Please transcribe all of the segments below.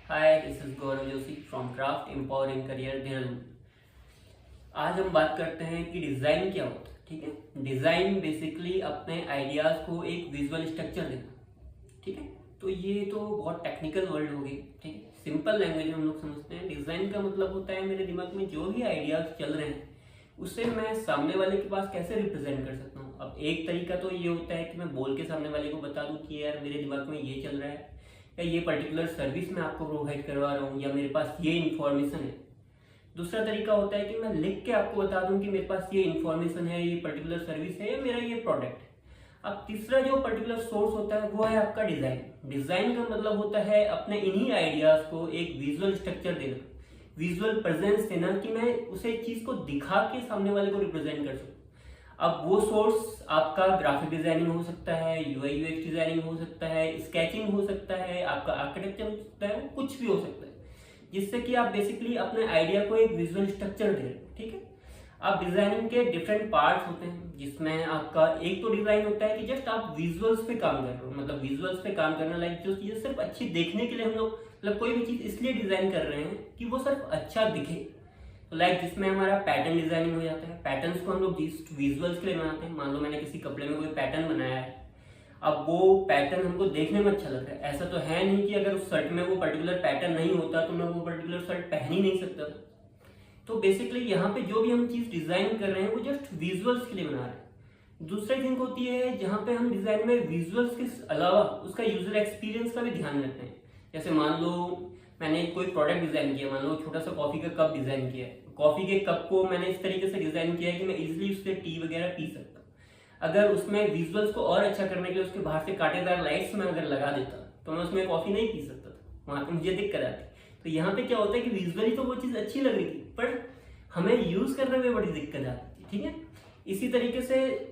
Hi, this is Gaurav Joshi from craft empowering career Dehradun. आज हम बात करते हैं कि डिज़ाइन क्या होता है। ठीक है, डिज़ाइन बेसिकली अपने आइडियाज़ को एक विजुअल स्ट्रक्चर देना। ठीक है, तो ये तो बहुत टेक्निकल वर्ड हो गई। ठीक है, सिंपल लैंग्वेज में हम लोग समझते हैं। डिज़ाइन का मतलब होता है मेरे दिमाग में जो भी आइडियाज़ चल रहे हैं उससे मैं सामने वाले के पास कैसे रिप्रेजेंट कर सकता हूँ। अब एक तरीका तो ये होता है कि मैं बोल के सामने वाले को बता दूँ कि यार मेरे दिमाग में ये चल रहा है, या ये पर्टिकुलर सर्विस मैं आपको प्रोवाइड करवा रहा हूँ, या मेरे पास ये इन्फॉर्मेशन है। दूसरा तरीका होता है कि मैं लिख के आपको बता दूं कि मेरे पास ये इन्फॉर्मेशन है, ये पर्टिकुलर सर्विस है, या मेरा ये प्रोडक्ट है। अब तीसरा जो पर्टिकुलर सोर्स होता है वो है आपका डिज़ाइन। डिज़ाइन का मतलब होता है अपने इन्हीं आइडियाज़ को एक विजुअल स्ट्रक्चर देना, विजुअल प्रेजेंस देना, कि मैं उसे चीज़ को दिखा के सामने वाले को रिप्रेजेंट कर सकूँ। अब वो सोर्स आपका ग्राफिक डिजाइनिंग हो सकता है, यूआई यूएक्स डिजाइनिंग हो सकता है, स्केचिंग हो सकता है, आपका आर्किटेक्चर हो सकता है, कुछ भी हो सकता है, जिससे कि आप बेसिकली अपने आइडिया को एक विजुअल स्ट्रक्चर दे रहे हो। ठीक है, अब डिजाइनिंग के डिफरेंट पार्ट्स होते हैं, जिसमें आपका एक तो डिजाइन होता है कि जस्ट आप विजुअल्स पे काम कर रहे हो, मतलब विजुअल्स पे काम करना, लाइक जो चीज़ सिर्फ अच्छी देखने के लिए हम लोग, मतलब कोई भी चीज़ इसलिए डिजाइन कर रहे हैं कि वो सिर्फ अच्छा दिखे। तो लाइक जिसमें हमारा पैटर्न डिजाइनिंग हो जाता है। पैटर्न्स को हम लोग जिस विजुअल्स के लिए बनाते हैं, मान लो मैंने किसी कपड़े में कोई पैटर्न बनाया है, अब वो पैटर्न हमको देखने में अच्छा लग रहा है। ऐसा तो है नहीं कि अगर उस शर्ट में वो पर्टिकुलर पैटर्न नहीं होता तो मैं वो पर्टिकुलर शर्ट पहन ही नहीं सकता था। तो बेसिकली यहाँ पे जो भी हम चीज़ डिज़ाइन कर रहे हैं वो जस्ट विजुअल्स के लिए बना रहे हैं। दूसरी थिंग होती है जहाँ पे हम डिज़ाइन में विजुअल्स के अलावा उसका यूजर एक्सपीरियंस का भी ध्यान रखते हैं। जैसे मान लो मैंने कोई प्रोडक्ट डिज़ाइन किया, मान लो छोटा सा कॉफ़ी का कप डिज़ाइन किया है। कॉफ़ी के कप को मैंने इस तरीके से डिज़ाइन किया है कि मैं इजिली उससे टी वगैरह पी सकता हूँ। अगर उसमें विजुअल्स को और अच्छा करने के लिए उसके बाहर से कांटेदार लाइट्स में अगर लगा देता तो मैं उसमें कॉफ़ी नहीं पी सकता था, वहाँ पे मुझे दिक्कत आती। तो यहाँ पे क्या होता है कि विजुअली तो वो चीज़ अच्छी लग रही थी, पर हमें यूज़ करने में बड़ी दिक्कत आती थी। ठीक है, इसी तरीके से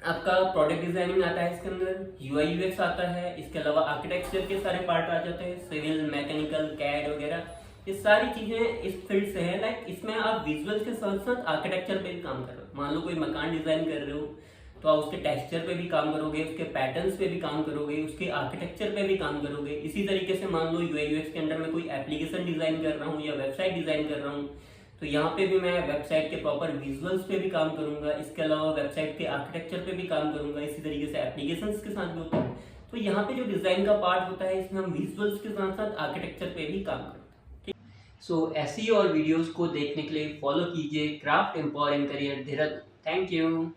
आपका प्रोडक्ट डिजाइनिंग आता है, इसके अंदर यूआई यूएक्स आता है, इसके अलावा आर्किटेक्चर के सारे पार्ट आ जाते हैं, सिविल, मैकेनिकल, कैड वगैरह, ये सारी चीजें इस फील्ड से है। लाइक इसमें आप विजुअल्स के साथ साथ आर्किटेक्चर पे भी काम कर रहे हो। मान लो कोई मकान डिजाइन कर रहे हो तो आप उसके टेक्सचर पे भी काम करोगे, उसके पैटर्न्स पे भी काम करोगे, उसके आर्किटेक्चर पे भी काम करोगे। इसी तरीके से मान लो यूआई यूएक्स के अंदर मैं कोई एप्लीकेशन डिजाइन कर रहा हूँ या वेबसाइट डिजाइन कर रहा हूँ, तो यहाँ पे भी मैं वेबसाइट के प्रॉपर विजुअल्स पे भी काम करूंगा, इसके अलावा वेबसाइट के आर्किटेक्चर पे भी काम करूंगा, इसी तरीके से एप्लीकेशंस के साथ भी होता है। तो यहाँ पे जो डिजाइन का पार्ट होता है इसमें हम विजुअल्स के साथ साथ आर्किटेक्चर पे भी काम करते हैं। सो ऐसी और वीडियोस को देखने के लिए फॉलो कीजिए craft empowering career Dehradun. Thank you.